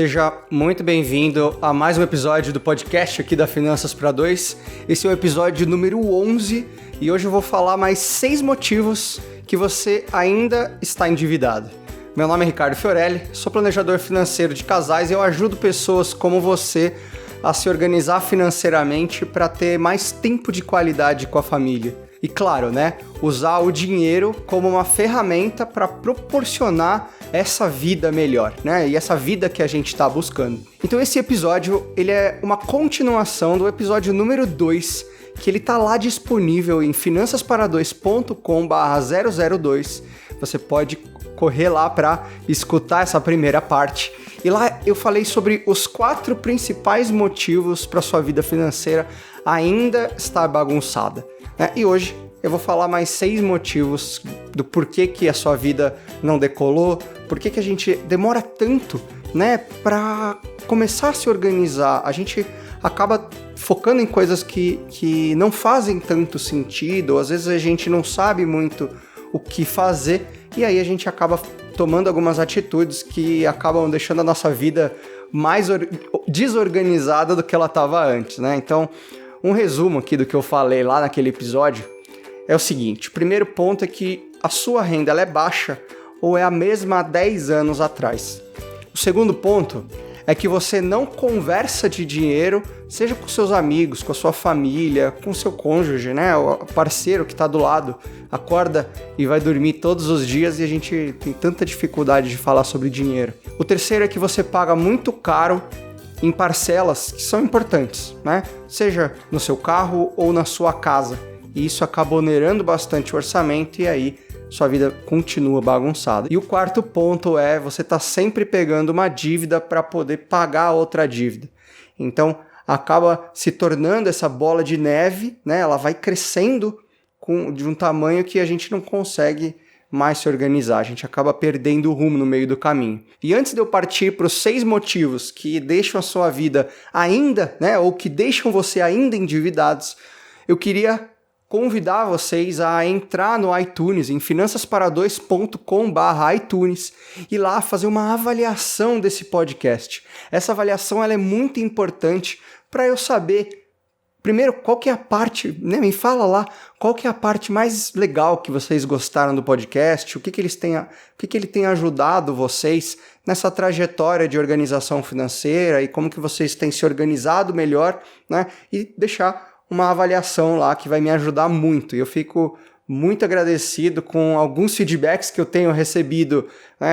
seja muito bem-vindo a mais um episódio do podcast aqui da Finanças para Dois. Esse é o episódio número 11 e hoje eu vou falar mais 6 motivos que você ainda está endividado. Meu nome é Ricardo Fiorelli, sou planejador financeiro de casais e eu ajudo pessoas como você a se organizar financeiramente para ter mais tempo de qualidade com a família. E claro, usar o dinheiro como uma ferramenta para proporcionar essa vida melhor, E essa vida que a gente está buscando. Então esse episódio, ele é uma continuação do episódio número 2, que ele tá lá disponível em finançaspara2.com/002. Você pode correr lá para escutar essa primeira parte. E lá eu falei sobre os 4 principais motivos para sua vida financeira ainda estar bagunçada. E hoje eu vou falar mais 6 motivos do porquê que a sua vida não decolou, porquê que a gente demora tanto, para começar a se organizar. A gente acaba focando em coisas que não fazem tanto sentido, ou às vezes a gente não sabe muito o que fazer, e aí a gente acaba tomando algumas atitudes que acabam deixando a nossa vida mais desorganizada do que ela estava antes, Então, um resumo aqui do que eu falei lá naquele episódio é o seguinte: o primeiro ponto é que a sua renda ela é baixa ou é a mesma há 10 anos atrás. O segundo ponto é que você não conversa de dinheiro, seja com seus amigos, com a sua família, com seu cônjuge, o parceiro que está do lado, acorda e vai dormir todos os dias e a gente tem tanta dificuldade de falar sobre dinheiro. O terceiro é que você paga muito caro em parcelas que são importantes, Seja no seu carro ou na sua casa. E isso acaba onerando bastante o orçamento e aí sua vida continua bagunçada. E o quarto ponto é você tá sempre pegando uma dívida para poder pagar outra dívida. Então acaba se tornando essa bola de neve, Ela vai crescendo de um tamanho que a gente não consegue mais se organizar, a gente acaba perdendo o rumo no meio do caminho. E antes de eu partir para os 6 motivos que deixam a sua vida ainda, ou que deixam você ainda endividados, eu queria convidar vocês a entrar no iTunes, em finançaspara2.com/iTunes, e lá fazer uma avaliação desse podcast. Essa avaliação ela é muito importante para eu saber, primeiro, qual que é a parte, me fala lá, qual que é a parte mais legal que vocês gostaram do podcast, o que ele tem ajudado vocês nessa trajetória de organização financeira e como que vocês têm se organizado melhor, e deixar uma avaliação lá que vai me ajudar muito. E eu fico muito agradecido com alguns feedbacks que eu tenho recebido,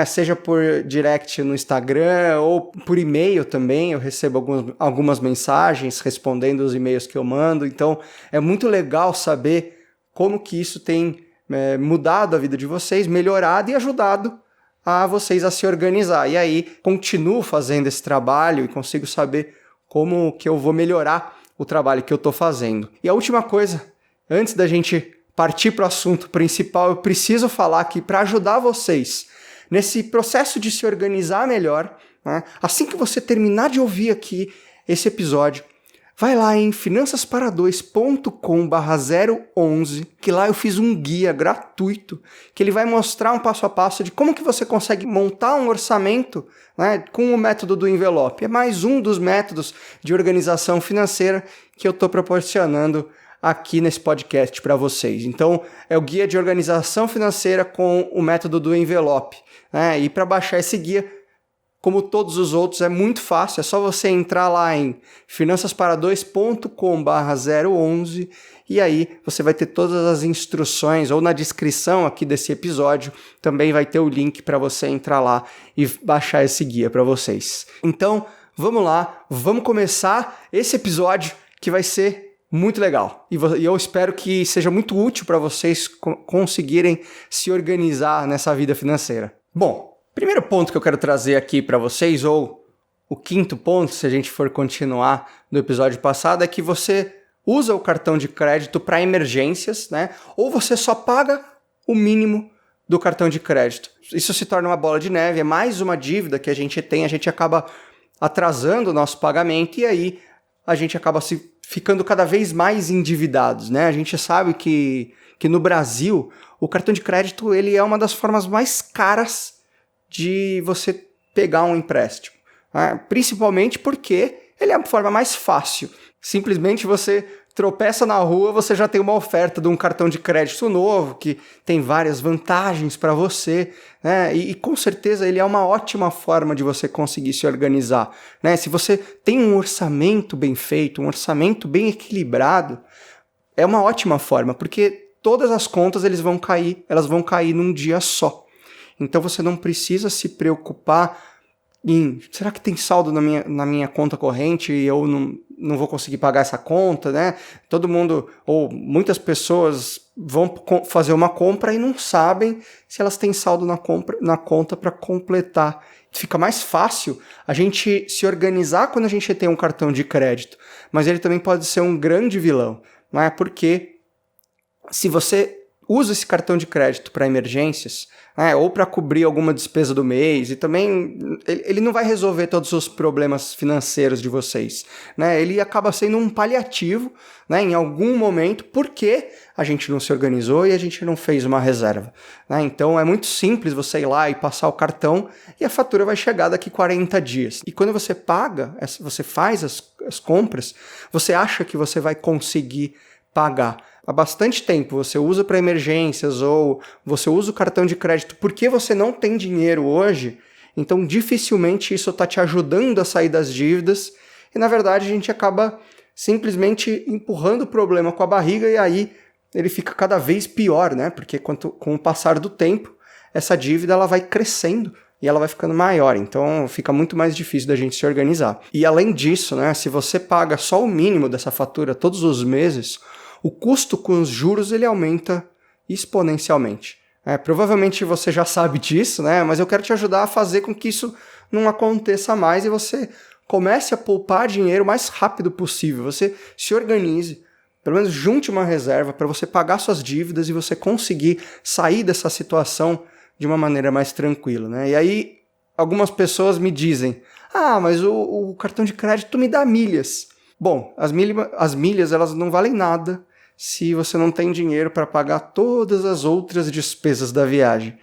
seja por direct no Instagram ou por e-mail também. Eu recebo algumas mensagens respondendo os e-mails que eu mando. Então, é muito legal saber como que isso tem mudado a vida de vocês, melhorado e ajudado a vocês a se organizar. E aí, continuo fazendo esse trabalho e consigo saber como que eu vou melhorar o trabalho que eu estou fazendo. E a última coisa, antes da gente partir para o assunto principal, eu preciso falar que para ajudar vocês nesse processo de se organizar melhor, assim que você terminar de ouvir aqui esse episódio, vai lá em finançaspara2.com/011, que lá eu fiz um guia gratuito, que ele vai mostrar um passo a passo de como que você consegue montar um orçamento, com o método do envelope. É mais um dos métodos de organização financeira que eu estou proporcionando aqui nesse podcast para vocês. Então, é o guia de organização financeira com o método do envelope. E para baixar esse guia, como todos os outros, é muito fácil, é só você entrar lá em finançaspara2.com/011 e aí você vai ter todas as instruções, ou na descrição aqui desse episódio também vai ter o link para você entrar lá e baixar esse guia para vocês. Então, vamos lá, vamos começar esse episódio que vai ser muito legal. E eu espero que seja muito útil para vocês conseguirem se organizar nessa vida financeira. Bom, primeiro ponto que eu quero trazer aqui para vocês, ou o quinto ponto, se a gente for continuar do episódio passado, é que você usa o cartão de crédito para emergências, ou você só paga o mínimo do cartão de crédito. Isso se torna uma bola de neve, é mais uma dívida que a gente tem, a gente acaba atrasando o nosso pagamento e aí a gente acaba ficando cada vez mais endividados, A gente sabe que no Brasil o cartão de crédito ele é uma das formas mais caras de você pegar um empréstimo. né? Principalmente porque ele é a forma mais fácil. Simplesmente você tropeça na rua, você já tem uma oferta de um cartão de crédito novo, que tem várias vantagens para você, né? E com certeza ele é uma ótima forma de você conseguir se organizar, né? Se você tem um orçamento bem feito, um orçamento bem equilibrado, é uma ótima forma, porque todas as contas elas vão cair num dia só. Então você não precisa se preocupar em, será que tem saldo na minha conta corrente e eu não vou conseguir pagar essa conta, né? Todo mundo, ou muitas pessoas vão fazer uma compra e não sabem se elas têm saldo na conta para completar. Fica mais fácil a gente se organizar quando a gente tem um cartão de crédito, mas ele também pode ser um grande vilão, não é? Porque se você usa esse cartão de crédito para emergências, né, ou para cobrir alguma despesa do mês, e também ele não vai resolver todos os problemas financeiros de vocês, né? Ele acaba sendo um paliativo, né, em algum momento, porque a gente não se organizou e a gente não fez uma reserva, né? Então é muito simples você ir lá e passar o cartão e a fatura vai chegar daqui 40 dias. E quando você paga, você faz as compras, você acha que você vai conseguir pagar. Há bastante tempo você usa para emergências ou você usa o cartão de crédito porque você não tem dinheiro hoje, então dificilmente isso está te ajudando a sair das dívidas e na verdade a gente acaba simplesmente empurrando o problema com a barriga e aí ele fica cada vez pior, né? Porque com o passar do tempo essa dívida ela vai crescendo e ela vai ficando maior, então fica muito mais difícil da gente se organizar. E além disso, né, se você paga só o mínimo dessa fatura todos os meses, o custo com os juros ele aumenta exponencialmente. Provavelmente você já sabe disso, né? Mas eu quero te ajudar a fazer com que isso não aconteça mais e você comece a poupar dinheiro o mais rápido possível. Você se organize, pelo menos junte uma reserva para você pagar suas dívidas e você conseguir sair dessa situação de uma maneira mais tranquila, né? E aí algumas pessoas me dizem, mas o cartão de crédito me dá milhas. Bom, as milhas elas não valem nada se você não tem dinheiro para pagar todas as outras despesas da viagem.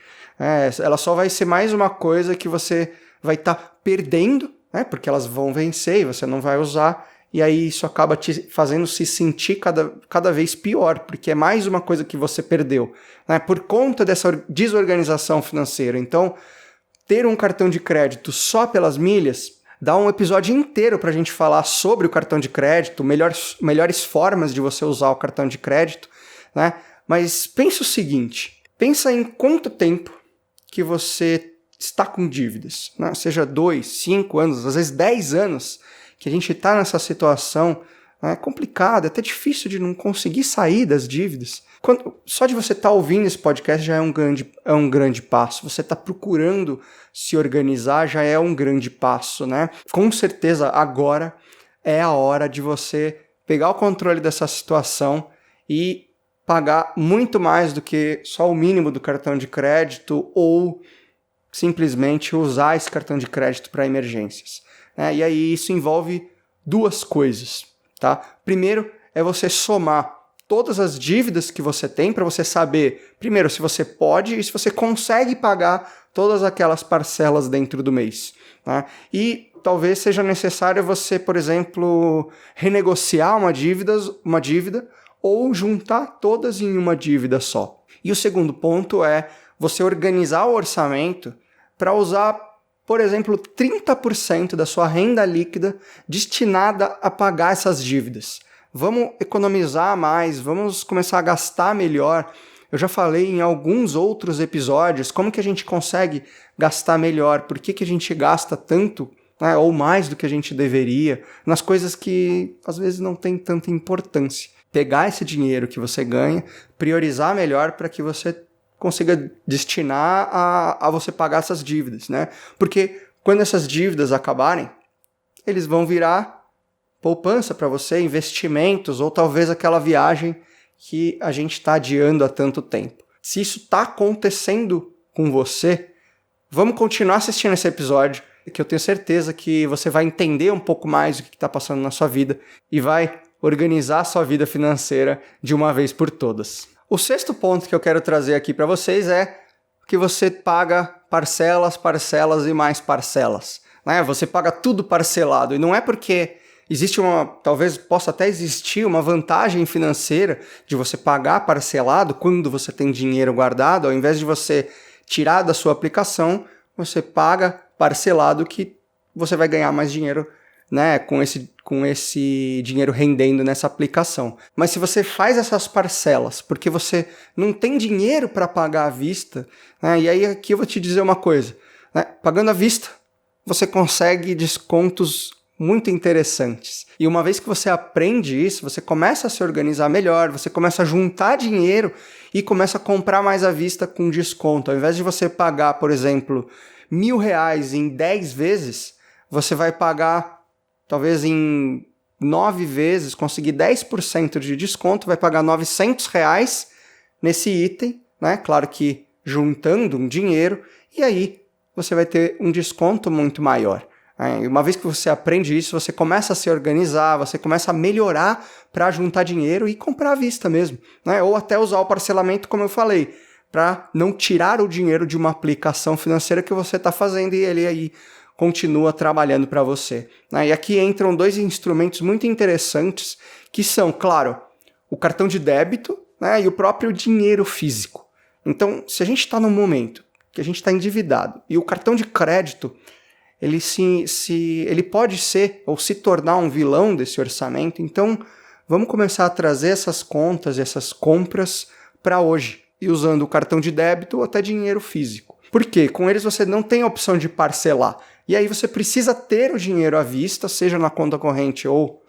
Ela só vai ser mais uma coisa que você vai estar perdendo, né, porque elas vão vencer e você não vai usar, e aí isso acaba te fazendo se sentir cada vez pior, porque é mais uma coisa que você perdeu, né, por conta dessa desorganização financeira. Então, ter um cartão de crédito só pelas milhas dá um episódio inteiro para a gente falar sobre o cartão de crédito, melhores formas de você usar o cartão de crédito, né? Mas pensa o seguinte, pensa em quanto tempo que você está com dívidas, né? Seja 2, 5 anos, às vezes 10 anos que a gente está nessa situação, né, complicada, é até difícil de não conseguir sair das dívidas. Só de você estar ouvindo esse podcast já é um grande passo. Você está procurando se organizar já é um grande passo, né? Com certeza agora é a hora de você pegar o controle dessa situação e pagar muito mais do que só o mínimo do cartão de crédito ou simplesmente usar esse cartão de crédito para emergências, né? E aí isso envolve duas coisas, tá? Primeiro é você somar todas as dívidas que você tem para você saber, primeiro, se você pode e se você consegue pagar todas aquelas parcelas dentro do mês, né? E talvez seja necessário você, por exemplo, renegociar uma dívida ou juntar todas em uma dívida só. E o segundo ponto é você organizar o orçamento para usar, por exemplo, 30% da sua renda líquida destinada a pagar essas dívidas. Vamos economizar mais, vamos começar a gastar melhor. Eu já falei em alguns outros episódios como que a gente consegue gastar melhor, por que a gente gasta tanto, né, ou mais do que a gente deveria, nas coisas que às vezes não tem tanta importância. Pegar esse dinheiro que você ganha, priorizar melhor para que você consiga destinar a você pagar essas dívidas, né? Porque quando essas dívidas acabarem, eles vão virar poupança para você, investimentos ou talvez aquela viagem que a gente está adiando há tanto tempo. Se isso está acontecendo com você, vamos continuar assistindo esse episódio, que eu tenho certeza que você vai entender um pouco mais o que está passando na sua vida e vai organizar a sua vida financeira de uma vez por todas. O sexto ponto que eu quero trazer aqui para vocês é que você paga parcelas e mais parcelas. né? Você paga tudo parcelado. E não é porque existe talvez possa até existir uma vantagem financeira de você pagar parcelado quando você tem dinheiro guardado, ao invés de você tirar da sua aplicação, você paga parcelado que você vai ganhar mais dinheiro, né, com esse dinheiro rendendo nessa aplicação. Mas se você faz essas parcelas porque você não tem dinheiro para pagar à vista, né, e aí aqui eu vou te dizer uma coisa, né, pagando à vista, você consegue descontos muito interessantes. E uma vez que você aprende isso, você começa a se organizar melhor, você começa a juntar dinheiro e começa a comprar mais à vista com desconto. Ao invés de você pagar, por exemplo, R$1.000 em 10 vezes, você vai pagar, talvez em 9 vezes, conseguir 10% de desconto, vai pagar R$900 nesse item, né? Claro que juntando um dinheiro, e aí você vai ter um desconto muito maior. E uma vez que você aprende isso, você começa a se organizar, você começa a melhorar para juntar dinheiro e comprar à vista mesmo, né? Ou até usar o parcelamento, como eu falei, para não tirar o dinheiro de uma aplicação financeira que você está fazendo e ele aí continua trabalhando para você, né? E aqui entram dois instrumentos muito interessantes que são, claro, o cartão de débito, né, e o próprio dinheiro físico. Então, se a gente está num momento que a gente está endividado e o cartão de crédito ele pode ser ou se tornar um vilão desse orçamento, então vamos começar a trazer essas contas, essas compras para hoje, e usando o cartão de débito ou até dinheiro físico. Por quê? Com eles você não tem a opção de parcelar, e aí você precisa ter o dinheiro à vista, seja na conta corrente ou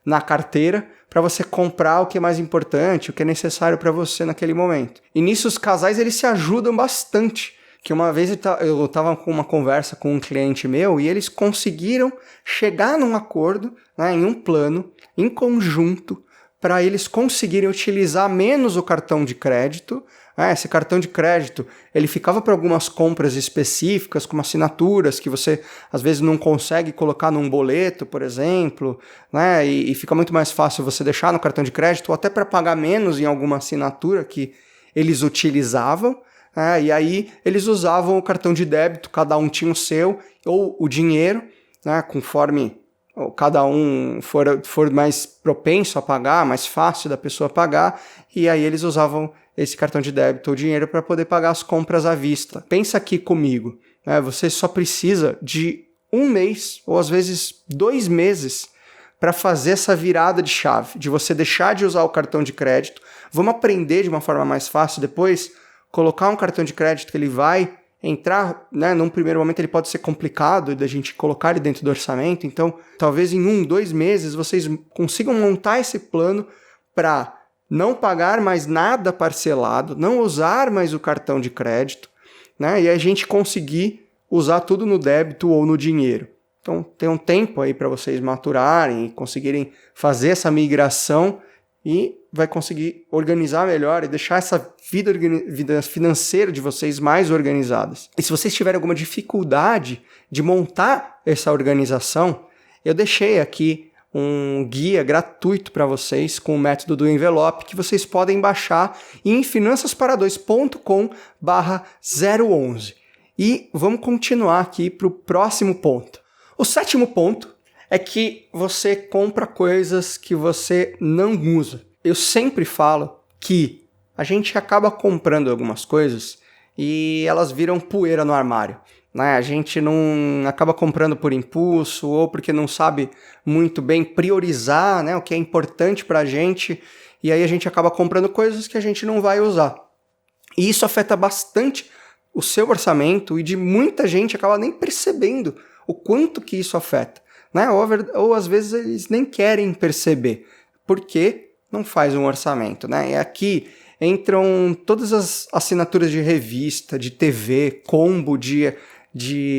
na carteira, para você comprar o que é mais importante, o que é necessário para você naquele momento. E nisso os casais eles se ajudam bastante, que uma vez eu estava com uma conversa com um cliente meu e eles conseguiram chegar num acordo, né, em um plano, em conjunto, para eles conseguirem utilizar menos o cartão de crédito. Esse cartão de crédito ele ficava para algumas compras específicas, como assinaturas, que você às vezes não consegue colocar num boleto, por exemplo, né, e fica muito mais fácil você deixar no cartão de crédito, ou até para pagar menos em alguma assinatura que eles utilizavam. E aí eles usavam o cartão de débito, cada um tinha o seu, ou o dinheiro, né, conforme cada um for mais propenso a pagar, mais fácil da pessoa pagar, e aí eles usavam esse cartão de débito ou dinheiro para poder pagar as compras à vista. Pensa aqui comigo, né, você só precisa de 1 mês, ou às vezes 2 meses, para fazer essa virada de chave, de você deixar de usar o cartão de crédito. Vamos aprender de uma forma mais fácil depois, colocar um cartão de crédito que ele vai entrar, né, num primeiro momento ele pode ser complicado da gente colocar ele dentro do orçamento, então talvez em 1, 2 meses vocês consigam montar esse plano para não pagar mais nada parcelado, não usar mais o cartão de crédito, né, e a gente conseguir usar tudo no débito ou no dinheiro. Então tem um tempo aí para vocês maturarem e conseguirem fazer essa migração e vai conseguir organizar melhor e deixar essa vida financeira de vocês mais organizadas. E se vocês tiverem alguma dificuldade de montar essa organização, eu deixei aqui um guia gratuito para vocês com o método do envelope que vocês podem baixar em finançaspara2.com/011. E vamos continuar aqui para o próximo ponto. O 7º ponto é que você compra coisas que você não usa. Eu sempre falo que a gente acaba comprando algumas coisas e elas viram poeira no armário, né? A gente não acaba comprando por impulso ou porque não sabe muito bem priorizar, né, o que é importante para a gente, e aí a gente acaba comprando coisas que a gente não vai usar. E isso afeta bastante o seu orçamento e de muita gente acaba nem percebendo o quanto que isso afeta, né? Ou às vezes eles nem querem perceber, porque não faz um orçamento, né? E aqui entram todas as assinaturas de revista, de TV, combo de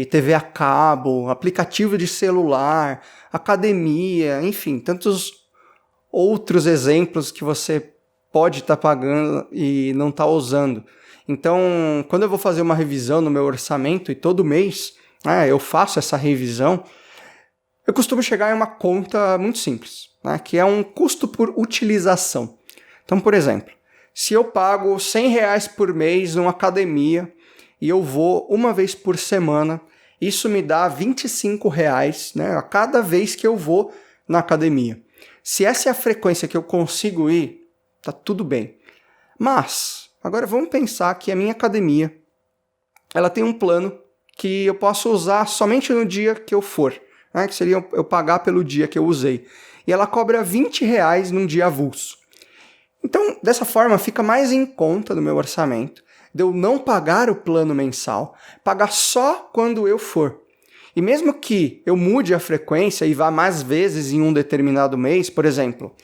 TV a cabo, aplicativo de celular, academia, enfim, tantos outros exemplos que você pode estar pagando e não está usando. Então, quando eu vou fazer uma revisão no meu orçamento, e todo mês eu faço essa revisão, eu costumo chegar em uma conta muito simples, né, que é um custo por utilização. Então, por exemplo, se eu pago R$100 por mês numa academia e eu vou uma vez por semana, Isso me dá R$ 25, né, a cada vez que eu vou na academia. Se essa é a frequência que eu consigo ir, tá tudo bem. Mas, agora vamos pensar que a minha academia, ela tem um plano que eu posso usar somente no dia que eu for, né, que seria eu pagar pelo dia que eu usei. E ela cobra R$ 20 num dia avulso. Então, dessa forma, fica mais em conta no meu orçamento de eu não pagar o plano mensal, pagar só quando eu for. E mesmo que eu mude a frequência e vá mais vezes em um determinado mês, por exemplo,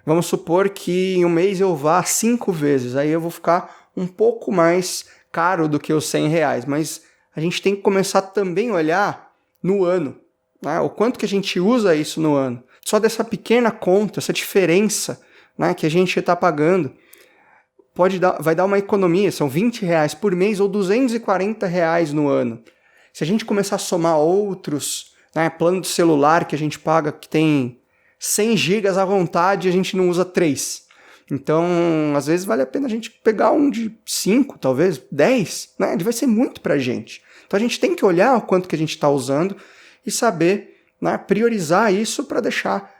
vamos supor que em um mês eu vá 5 vezes, aí eu vou ficar um pouco mais caro do que os R$ 100, mas a gente tem que começar também a olhar no ano, né? O quanto que a gente usa isso no ano. Só dessa pequena conta, essa diferença, né, que a gente está pagando, vai dar uma economia, são R$ 20 por mês ou R$ 240 no ano. Se a gente começar a somar outros, né, plano de celular que a gente paga que tem 100 gigas à vontade e a gente não usa 3. Então, às vezes vale a pena a gente pegar um de 5, talvez 10, né? Vai ser muito pra gente. Então a gente tem que olhar o quanto que a gente está usando e saber, né, priorizar isso para deixar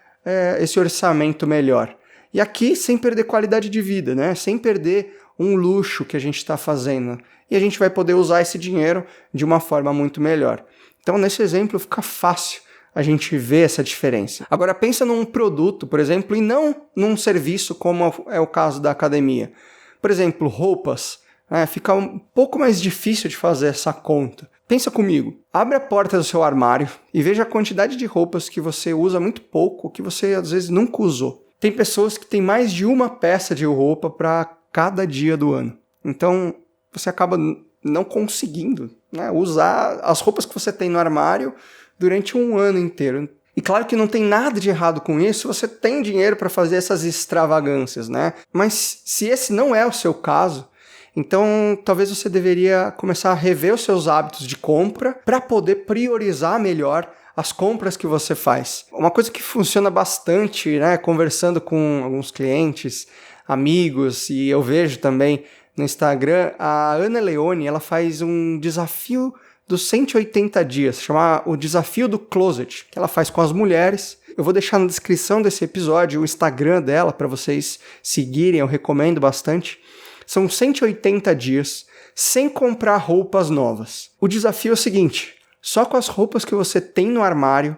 esse orçamento melhor. E aqui sem perder qualidade de vida, né? Sem perder um luxo que a gente está fazendo. E a gente vai poder usar esse dinheiro de uma forma muito melhor. Então, nesse exemplo, fica fácil a gente ver essa diferença. Agora, pensa num produto, por exemplo, e não num serviço como é o caso da academia. Por exemplo, roupas. Fica um pouco mais difícil de fazer essa conta. Pensa comigo. Abre a porta do seu armário e veja a quantidade de roupas que você usa muito pouco, que você às vezes nunca usou. Tem pessoas que têm mais de uma peça de roupa para cada dia do ano. Então, você acaba não conseguindo, né, usar as roupas que você tem no armário durante um ano inteiro. E claro que não tem nada de errado com isso, você tem dinheiro para fazer essas extravagâncias, né? Mas se esse não é o seu caso, então talvez você deveria começar a rever os seus hábitos de compra para poder priorizar melhor as compras que você faz. Uma coisa que funciona bastante, né, conversando com alguns clientes, amigos, e eu vejo também no Instagram, a Ana Leone, ela faz um desafio dos 180 dias, chama o Desafio do Closet, que ela faz com as mulheres. Eu vou deixar na descrição desse episódio o Instagram dela para vocês seguirem, eu recomendo bastante. São 180 dias sem comprar roupas novas. O desafio é o seguinte: só com as roupas que você tem no armário,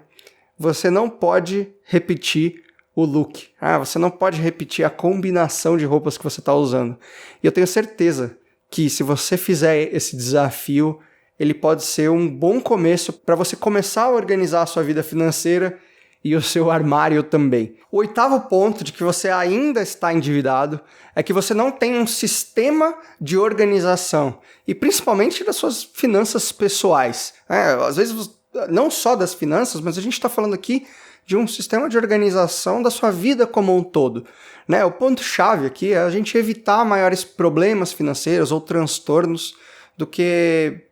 você não pode repetir o look. Você não pode repetir a combinação de roupas que você está usando. E eu tenho certeza que se você fizer esse desafio, ele pode ser um bom começo para você começar a organizar a sua vida financeira e o seu armário também. O 8º ponto de que você ainda está endividado é que você não tem um sistema de organização, e principalmente das suas finanças pessoais. Às vezes, não só das finanças, mas a gente está falando aqui de um sistema de organização da sua vida como um todo. O ponto-chave aqui é a gente evitar maiores problemas financeiros ou transtornos do que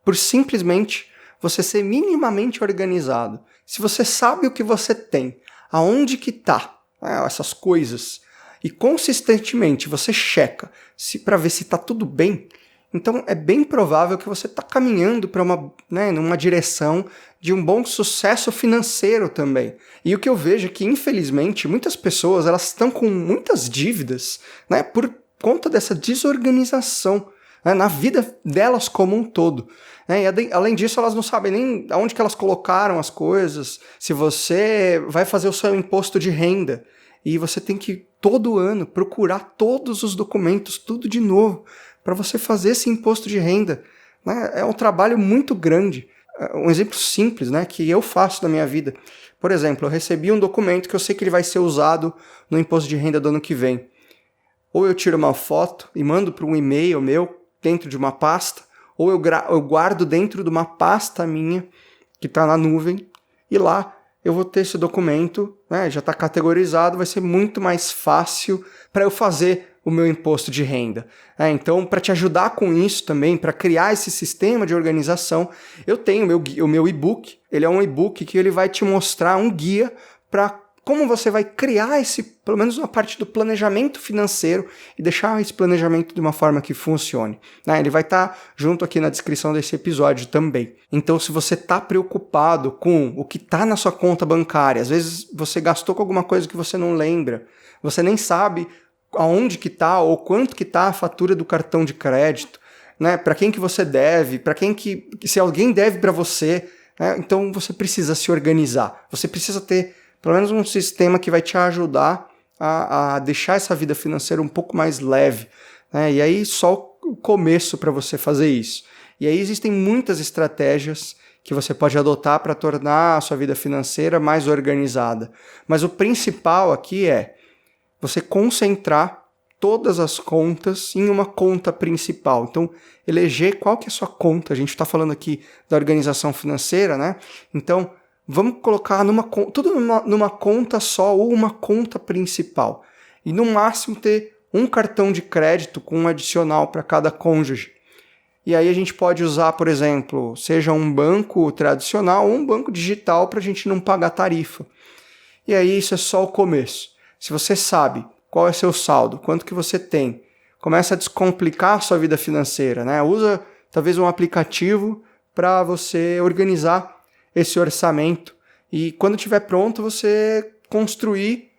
por simplesmente você ser minimamente organizado. Se você sabe o que você tem, aonde que está, essas coisas, e consistentemente você checa para ver se está tudo bem, então é bem provável que você está caminhando para numa direção de um bom sucesso financeiro também. E o que eu vejo é que, infelizmente, muitas pessoas elas estão com muitas dívidas, por conta dessa desorganização, na vida delas como um todo. E além disso, elas não sabem nem aonde que elas colocaram as coisas, se você vai fazer o seu imposto de renda, e você tem que, todo ano, procurar todos os documentos, tudo de novo, para você fazer esse imposto de renda. É um trabalho muito grande. Um exemplo simples, que eu faço na minha vida. Por exemplo, eu recebi um documento que eu sei que ele vai ser usado no imposto de renda do ano que vem. Ou eu tiro uma foto e mando para um e-mail meu, dentro de uma pasta, ou eu guardo dentro de uma pasta minha, que está na nuvem, e lá eu vou ter esse documento, já está categorizado, vai ser muito mais fácil para eu fazer o meu imposto de renda. Então, para te ajudar com isso também, para criar esse sistema de organização, eu tenho o meu e-book. Ele é um e-book que ele vai te mostrar um guia para como você vai criar pelo menos uma parte do planejamento financeiro e deixar esse planejamento de uma forma que funcione, né? Ele vai estar junto aqui na descrição desse episódio também. Então, se você está preocupado com o que está na sua conta bancária, às vezes você gastou com alguma coisa que você não lembra, você nem sabe aonde que está ou quanto que está a fatura do cartão de crédito, né? Para quem que você deve, se alguém deve para você, né? Então você precisa se organizar, você precisa ter pelo menos um sistema que vai te ajudar a deixar essa vida financeira um pouco mais leve, né? E aí só o começo para você fazer isso. E aí existem muitas estratégias que você pode adotar para tornar a sua vida financeira mais organizada. Mas o principal aqui é você concentrar todas as contas em uma conta principal. Então, eleger qual que é a sua conta. A gente está falando aqui da organização financeira, né? Então, vamos colocar tudo numa conta só ou uma conta principal. E no máximo ter um cartão de crédito com um adicional para cada cônjuge. E aí a gente pode usar, por exemplo, seja um banco tradicional ou um banco digital para a gente não pagar tarifa. E aí isso é só o começo. Se você sabe qual é seu saldo, quanto que você tem, começa a descomplicar a sua vida financeira, né? Usa talvez um aplicativo para você organizar esse orçamento e quando estiver pronto você construir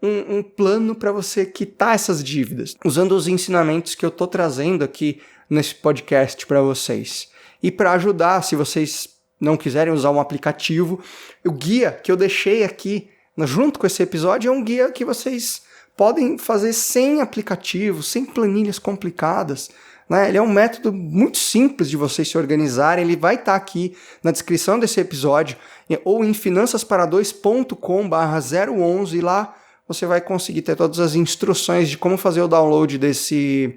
um plano para você quitar essas dívidas, usando os ensinamentos que eu estou trazendo aqui nesse podcast para vocês. E para ajudar, se vocês não quiserem usar um aplicativo, o guia que eu deixei aqui junto com esse episódio é um guia que vocês podem fazer sem aplicativo, sem planilhas complicadas, né? Ele é um método muito simples de vocês se organizarem, ele vai estar aqui na descrição desse episódio ou em finançaspara2.com/011 e lá você vai conseguir ter todas as instruções de como fazer o download desse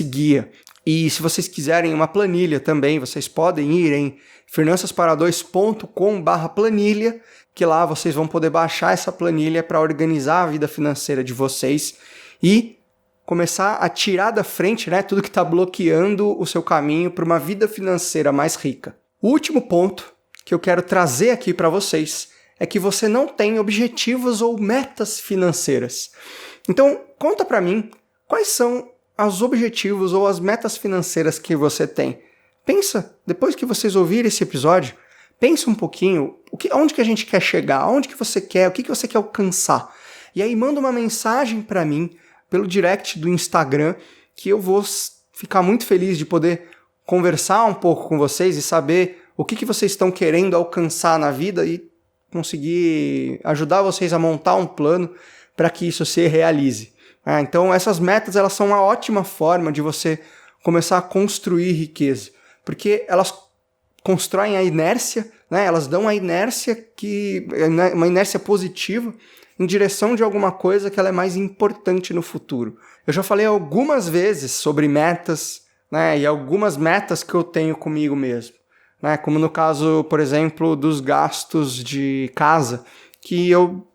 guia. E se vocês quiserem uma planilha também, vocês podem ir em finançaspara2.com/planilha, que lá vocês vão poder baixar essa planilha para organizar a vida financeira de vocês e começar a tirar da frente, né, tudo que está bloqueando o seu caminho para uma vida financeira mais rica. O último ponto que eu quero trazer aqui para vocês é que você não tem objetivos ou metas financeiras. Então, conta para mim quais são os objetivos ou as metas financeiras que você tem. Pensa, depois que vocês ouvirem esse episódio, pensa um pouquinho, onde que a gente quer chegar, onde que você quer, o que você quer alcançar. E aí manda uma mensagem para mim pelo direct do Instagram, que eu vou ficar muito feliz de poder conversar um pouco com vocês e saber o que vocês estão querendo alcançar na vida e conseguir ajudar vocês a montar um plano para que isso se realize. Então essas metas elas são uma ótima forma de você começar a construir riqueza, porque elas constroem a inércia, né? Elas dão a inércia uma inércia positiva em direção de alguma coisa que ela é mais importante no futuro. Eu já falei algumas vezes sobre metas, né, e algumas metas que eu tenho comigo mesmo, né, como no caso, por exemplo, dos gastos de casa, que eu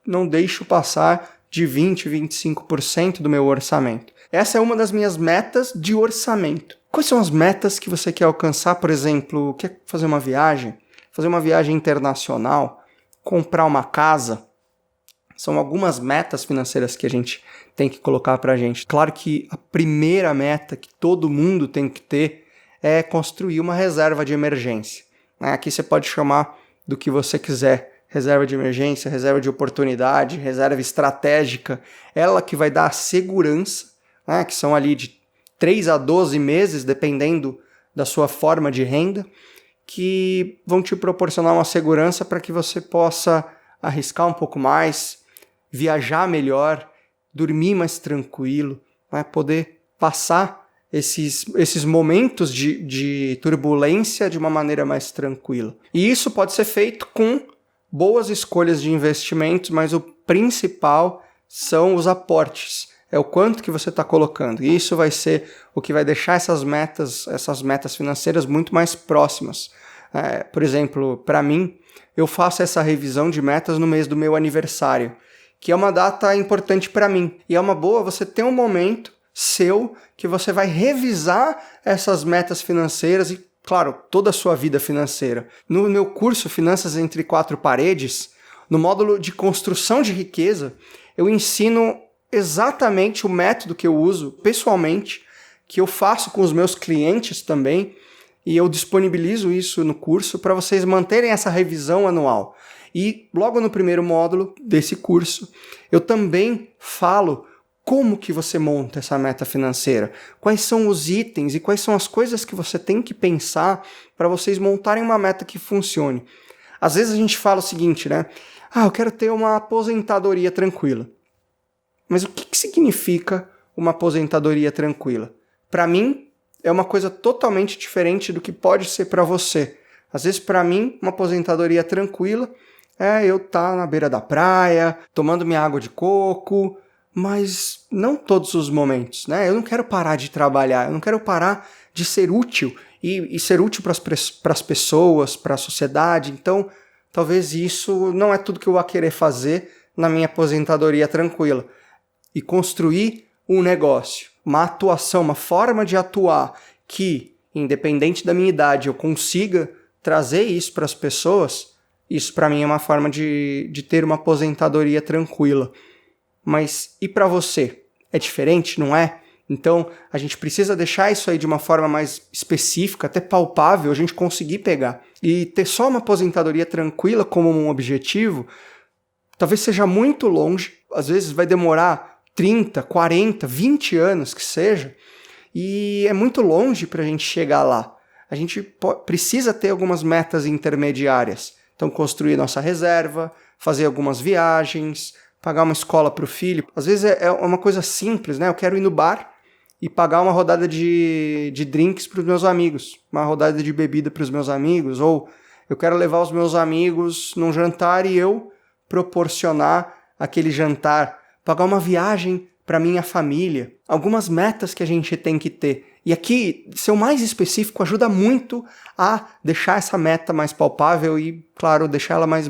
não deixo passar de 20%, 25% do meu orçamento. Essa é uma das minhas metas de orçamento. Quais são as metas que você quer alcançar? Por exemplo, quer fazer uma viagem internacional, comprar uma casa? São algumas metas financeiras que a gente tem que colocar para a gente. Claro que a primeira meta que todo mundo tem que ter é construir uma reserva de emergência. Aqui você pode chamar do que você quiser. Reserva de emergência, reserva de oportunidade, reserva estratégica. Ela que vai dar a segurança, né, que são ali de 3 a 12 meses, dependendo da sua forma de renda, que vão te proporcionar uma segurança para que você possa arriscar um pouco mais, viajar melhor, dormir mais tranquilo, né? Poder passar esses momentos de turbulência de uma maneira mais tranquila. E isso pode ser feito com boas escolhas de investimentos, mas o principal são os aportes. É o quanto que você está colocando. E isso vai ser o que vai deixar essas metas financeiras muito mais próximas. Por exemplo, para mim, eu faço essa revisão de metas no mês do meu aniversário, que é uma data importante para mim. E é uma boa você ter um momento seu que você vai revisar essas metas financeiras e, claro, toda a sua vida financeira. No meu curso Finanças Entre Quatro Paredes, No módulo de construção de riqueza, eu ensino exatamente o método que eu uso pessoalmente, que eu faço com os meus clientes também, e eu disponibilizo isso no curso para vocês manterem essa revisão anual. E logo no primeiro módulo desse curso, eu também falo como que você monta essa meta financeira, quais são os itens e quais são as coisas que você tem que pensar para vocês montarem uma meta que funcione. Às vezes a gente fala o seguinte, né? Eu quero ter uma aposentadoria tranquila. Mas o que significa uma aposentadoria tranquila? Para mim, é uma coisa totalmente diferente do que pode ser para você. Às vezes, para mim, uma aposentadoria tranquila é eu estar na beira da praia, tomando minha água de coco, mas não todos os momentos, né? Eu não quero parar de trabalhar, eu não quero parar de ser útil e ser útil para as pessoas, para a sociedade. Então, talvez isso não é tudo que eu vou querer fazer na minha aposentadoria tranquila. E construir um negócio, uma atuação, uma forma de atuar que, independente da minha idade, eu consiga trazer isso para as pessoas, isso para mim é uma forma de ter uma aposentadoria tranquila. Mas e para você? É diferente, não é? Então, a gente precisa deixar isso aí de uma forma mais específica, até palpável, a gente conseguir pegar. E ter só uma aposentadoria tranquila como um objetivo, talvez seja muito longe, às vezes vai demorar 30, 40, 20 anos que seja, e é muito longe para a gente chegar lá. A gente precisa ter algumas metas intermediárias. Então, construir nossa reserva, fazer algumas viagens, pagar uma escola para o filho. Às vezes é uma coisa simples, né? Eu quero ir no bar e pagar uma rodada de drinks para os meus amigos, uma rodada de bebida para os meus amigos, ou eu quero levar os meus amigos num jantar e eu proporcionar aquele jantar, pagar uma viagem para minha família, algumas metas que a gente tem que ter. E aqui, ser o mais específico ajuda muito a deixar essa meta mais palpável e, claro, deixar ela mais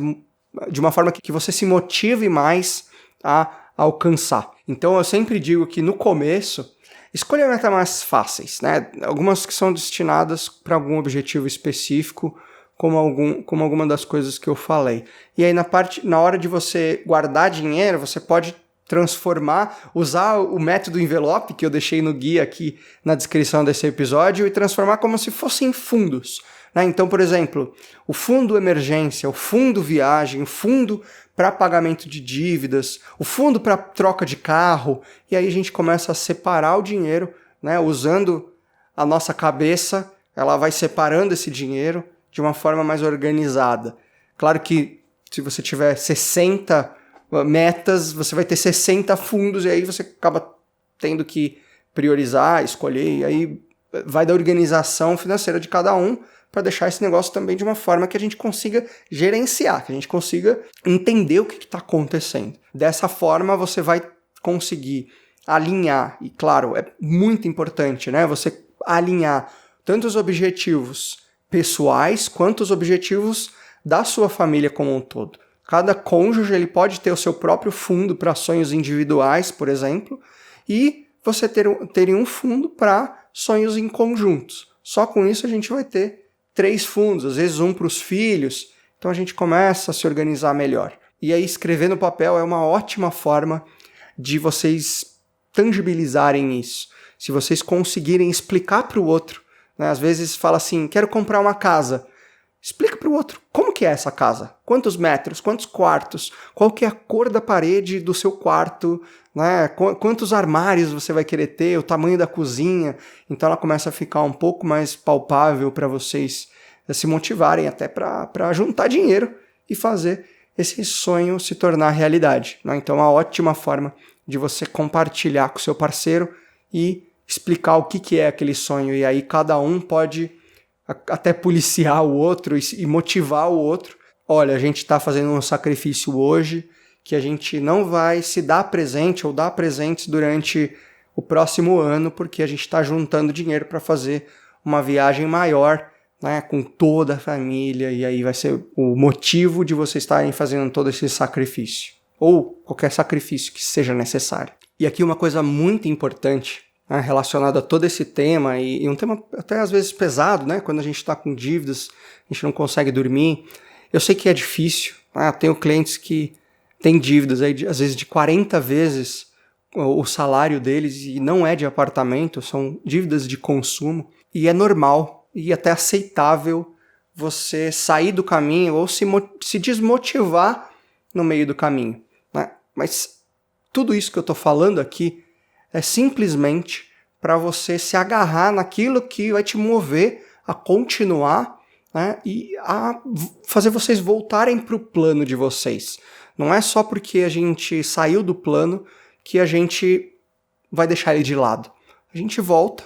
de uma forma que você se motive mais a alcançar. Então, eu sempre digo que no começo, escolha metas mais fáceis, né? Algumas que são destinadas para algum objetivo específico, como alguma das coisas que eu falei. E aí, na hora de você guardar dinheiro, você pode usar o método envelope que eu deixei no guia aqui na descrição desse episódio e transformar como se fossem fundos, né? Então, por exemplo, o fundo emergência, o fundo viagem, o fundo para pagamento de dívidas, o fundo para troca de carro, e aí a gente começa a separar o dinheiro, né? Usando a nossa cabeça, ela vai separando esse dinheiro de uma forma mais organizada. Claro que se você tiver 60 metas, você vai ter 60 fundos e aí você acaba tendo que priorizar, escolher, e aí vai da organização financeira de cada um para deixar esse negócio também de uma forma que a gente consiga gerenciar, que a gente consiga entender o que está acontecendo. Dessa forma você vai conseguir alinhar, e claro, é muito importante, né? Você alinhar tanto os objetivos pessoais quanto os objetivos da sua família como um todo. Cada cônjuge ele pode ter o seu próprio fundo para sonhos individuais, por exemplo, e você ter um fundo para sonhos em conjuntos. Só com isso a gente vai ter 3 fundos, às vezes um para os filhos, então a gente começa a se organizar melhor. E aí escrever no papel é uma ótima forma de vocês tangibilizarem isso. Se vocês conseguirem explicar para o outro, né? Às vezes fala assim, quero comprar uma casa. Explica para o outro, como que é essa casa? Quantos metros? Quantos quartos? Qual que é a cor da parede do seu quarto? Né? Quantos armários você vai querer ter? O tamanho da cozinha? Então ela começa a ficar um pouco mais palpável para vocês se motivarem até para juntar dinheiro e fazer esse sonho se tornar realidade. Né? Então é uma ótima forma de você compartilhar com o seu parceiro e explicar o que é aquele sonho. E aí cada um pode até policiar o outro e motivar o outro. Olha, a gente está fazendo um sacrifício hoje que a gente não vai se dar presente ou dar presentes durante o próximo ano porque a gente está juntando dinheiro para fazer uma viagem maior, né, com toda a família, e aí vai ser o motivo de vocês estarem fazendo todo esse sacrifício ou qualquer sacrifício que seja necessário. E aqui uma coisa muito importante, né, relacionado a todo esse tema, e um tema até às vezes pesado, né? Quando a gente está com dívidas, a gente não consegue dormir. Eu sei que é difícil, Eu tenho clientes que têm dívidas aí, às vezes de 40 vezes o salário deles, e não é de apartamento, são dívidas de consumo, e é normal e até aceitável você sair do caminho ou se desmotivar no meio do caminho, né? Mas tudo isso que eu estou falando aqui é simplesmente para você se agarrar naquilo que vai te mover a continuar, né, e a fazer vocês voltarem para o plano de vocês. Não é só porque a gente saiu do plano que a gente vai deixar ele de lado. A gente volta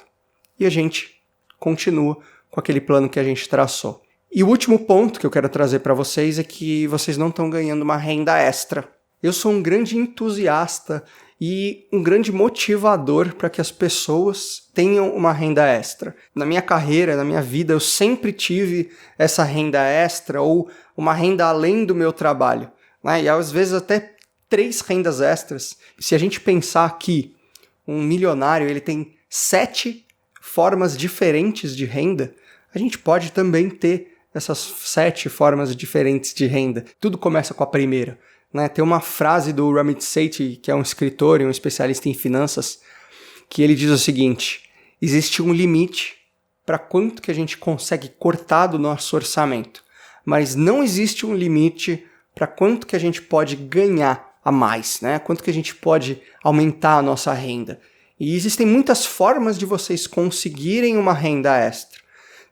e a gente continua com aquele plano que a gente traçou. E o último ponto que eu quero trazer para vocês é que vocês não estão ganhando uma renda extra. Eu sou um grande entusiasta e um grande motivador para que as pessoas tenham uma renda extra. Na minha carreira, na minha vida, eu sempre tive essa renda extra ou uma renda além do meu trabalho, né? E às vezes até 3 rendas extras. Se a gente pensar que um milionário ele tem 7 formas diferentes de renda, a gente pode também ter essas 7 formas diferentes de renda. Tudo começa com a primeira, né? Tem uma frase do Ramit Sethi, que é um escritor e um especialista em finanças, que ele diz o seguinte: existe um limite para quanto que a gente consegue cortar do nosso orçamento, mas não existe um limite para quanto que a gente pode ganhar a mais, né? Quanto que a gente pode aumentar a nossa renda. E existem muitas formas de vocês conseguirem uma renda extra.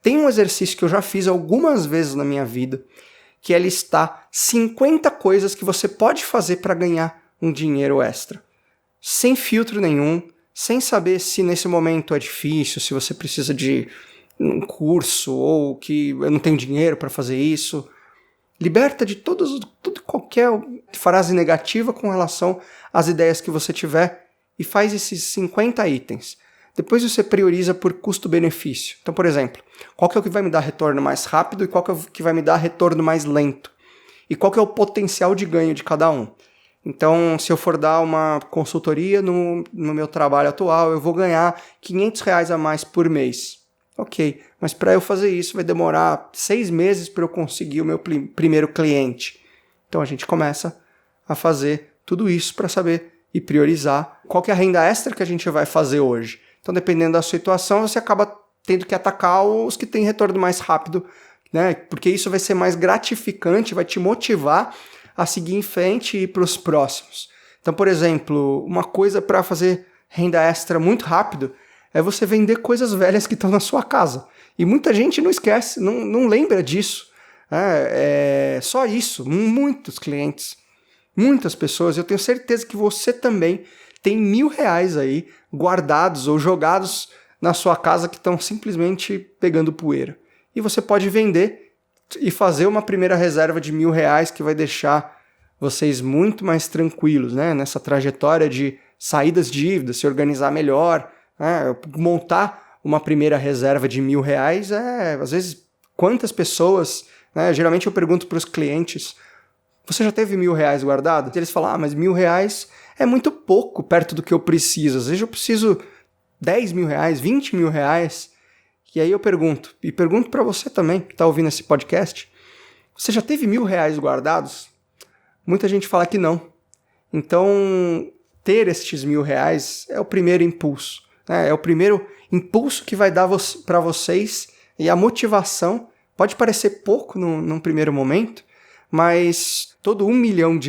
Tem um exercício que eu já fiz algumas vezes na minha vida, que é listar 50 coisas que você pode fazer para ganhar um dinheiro extra. Sem filtro nenhum, sem saber se nesse momento é difícil, se você precisa de um curso ou que eu não tenho dinheiro para fazer isso. Liberta de tudo qualquer frase negativa com relação às ideias que você tiver e faz esses 50 itens. Depois você prioriza por custo-benefício. Então, por exemplo, qual que é o que vai me dar retorno mais rápido e qual que é o que vai me dar retorno mais lento? E qual que é o potencial de ganho de cada um? Então, se eu for dar uma consultoria no meu trabalho atual, eu vou ganhar R$500 a mais por mês. Ok, mas para eu fazer isso vai demorar 6 meses para eu conseguir o meu primeiro cliente. Então a gente começa a fazer tudo isso para saber e priorizar qual que é a renda extra que a gente vai fazer hoje. Então, dependendo da situação, você acaba tendo que atacar os que têm retorno mais rápido, né? Porque isso vai ser mais gratificante, vai te motivar a seguir em frente e ir para os próximos. Então, por exemplo, uma coisa para fazer renda extra muito rápido é você vender coisas velhas que estão na sua casa. E muita gente não esquece, não lembra disso. É só isso, muitos clientes, muitas pessoas, eu tenho certeza que você também tem R$1.000 aí guardados ou jogados na sua casa que estão simplesmente pegando poeira. E você pode vender e fazer uma primeira reserva de R$1.000 que vai deixar vocês muito mais tranquilos, né? Nessa trajetória de sair das dívidas, se organizar melhor, né? Montar uma primeira reserva de R$1.000 às vezes, quantas pessoas, né? Geralmente eu pergunto para os clientes: você já teve R$1.000 guardado? E eles falam: mas R$1.000 é muito pouco perto do que eu preciso. Às vezes eu preciso R$10.000, R$20.000. E aí eu pergunto para você também, que está ouvindo esse podcast: você já teve R$1.000 guardados? Muita gente fala que não. Então, ter estes R$1.000 é o primeiro impulso, né? É o primeiro impulso que vai dar para vocês, e a motivação pode parecer pouco num primeiro momento, mas todo R$1 milhão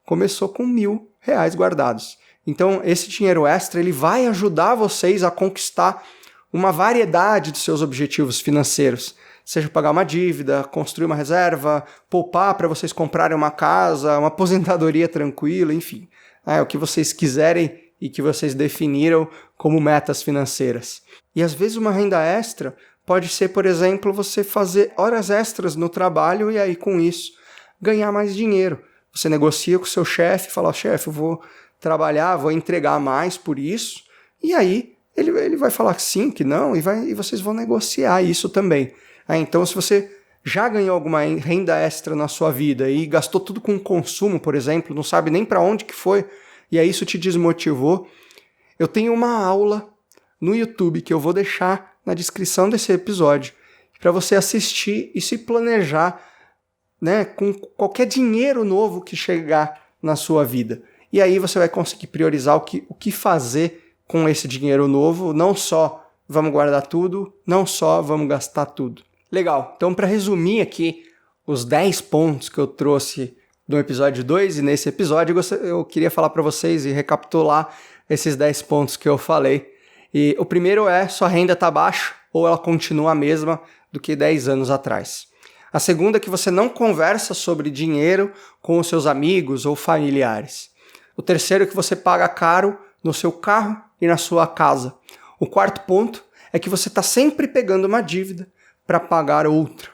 começou com R$1.000 guardados. Então, esse dinheiro extra ele vai ajudar vocês a conquistar uma variedade dos seus objetivos financeiros. Seja pagar uma dívida, construir uma reserva, poupar para vocês comprarem uma casa, uma aposentadoria tranquila, enfim. É o que vocês quiserem e que vocês definiram como metas financeiras. E às vezes uma renda extra pode ser, por exemplo, você fazer horas extras no trabalho e aí com isso ganhar mais dinheiro. Você negocia com o seu chefe e fala: chefe, eu vou trabalhar, vou entregar mais por isso, e aí ele vai falar que sim, que não, e vocês vão negociar isso também. Então, se você já ganhou alguma renda extra na sua vida e gastou tudo com consumo, por exemplo, não sabe nem para onde que foi, e aí isso te desmotivou, eu tenho uma aula no YouTube que eu vou deixar na descrição desse episódio para você assistir e se planejar né, com qualquer dinheiro novo que chegar na sua vida. E aí você vai conseguir priorizar o que fazer com esse dinheiro novo, não só vamos guardar tudo, não só vamos gastar tudo. Legal, então para resumir aqui os 10 pontos que eu trouxe no episódio 2 e nesse episódio eu queria falar para vocês e recapitular esses 10 pontos que eu falei. E o primeiro é: sua renda está baixa ou ela continua a mesma do que 10 anos atrás. A segunda é que você não conversa sobre dinheiro com os seus amigos ou familiares. O terceiro é que você paga caro no seu carro e na sua casa. O quarto ponto é que você está sempre pegando uma dívida para pagar outra.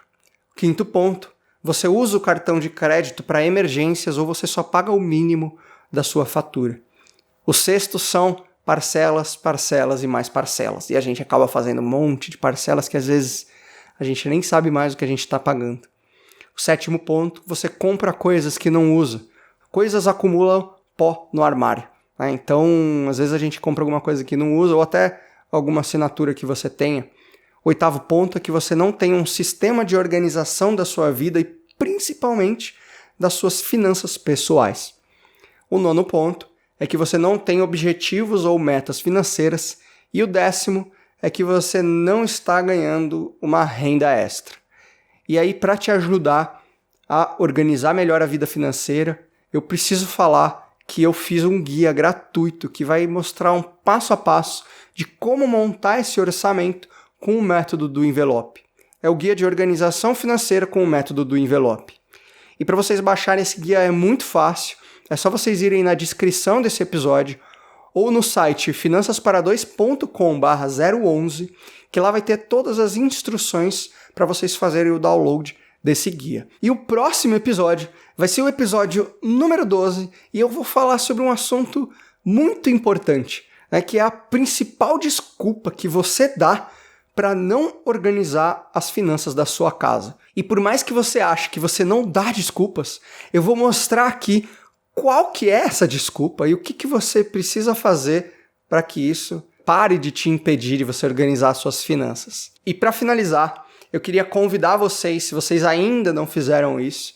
O quinto ponto: você usa o cartão de crédito para emergências ou você só paga o mínimo da sua fatura. O sexto são parcelas, parcelas e mais parcelas. E a gente acaba fazendo um monte de parcelas que às vezes a gente nem sabe mais o que a gente está pagando. O sétimo ponto: você compra coisas que não usa. Coisas acumulam pó no armário. Então, às vezes a gente compra alguma coisa que não usa ou até alguma assinatura que você tenha. O oitavo ponto é que você não tem um sistema de organização da sua vida e principalmente das suas finanças pessoais. O nono ponto é que você não tem objetivos ou metas financeiras. E o décimo é que você não está ganhando uma renda extra. E aí, para te ajudar a organizar melhor a vida financeira, eu preciso falar que eu fiz um guia gratuito que vai mostrar um passo a passo de como montar esse orçamento com o método do envelope. É o guia de organização financeira com o método do envelope. E para vocês baixarem esse guia é muito fácil, é só vocês irem na descrição desse episódio ou no site finançaspara2.com/011, que lá vai ter todas as instruções para vocês fazerem o download desse guia. E o próximo episódio vai ser o episódio número 12 e eu vou falar sobre um assunto muito importante, né, que é a principal desculpa que você dá para não organizar as finanças da sua casa. E por mais que você ache que você não dá desculpas, eu vou mostrar aqui qual que é essa desculpa e o que você precisa fazer para que isso pare de te impedir de você organizar suas finanças. E para finalizar, eu queria convidar vocês, se vocês ainda não fizeram isso,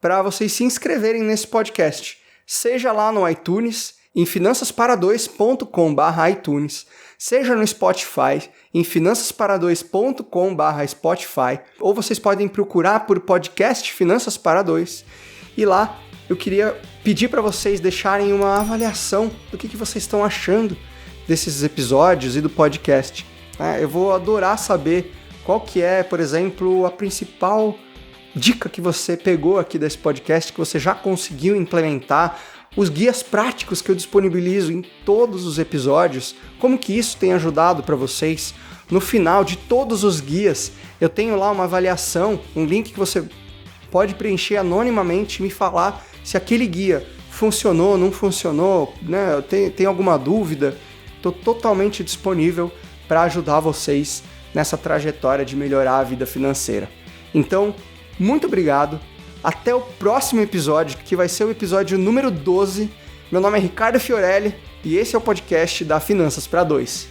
para vocês se inscreverem nesse podcast. Seja lá no iTunes, em finançaspara2.com/iTunes, seja no Spotify, em finançaspara2.com/Spotify, ou vocês podem procurar por podcast Finanças para 2. E lá eu queria pedir para vocês deixarem uma avaliação do que vocês estão achando desses episódios e do podcast. Eu vou adorar saber qual que é, por exemplo, a principal dica que você pegou aqui desse podcast, que você já conseguiu implementar, os guias práticos que eu disponibilizo em todos os episódios, como que isso tem ajudado para vocês. No final de todos os guias, eu tenho lá uma avaliação, um link que você pode preencher anonimamente e me falar se aquele guia funcionou, não funcionou, né? Tem alguma dúvida. Estou totalmente disponível para ajudar vocês nessa trajetória de melhorar a vida financeira. Então, muito obrigado. Até o próximo episódio, que vai ser o episódio número 12. Meu nome é Ricardo Fiorelli e esse é o podcast da Finanças para 2.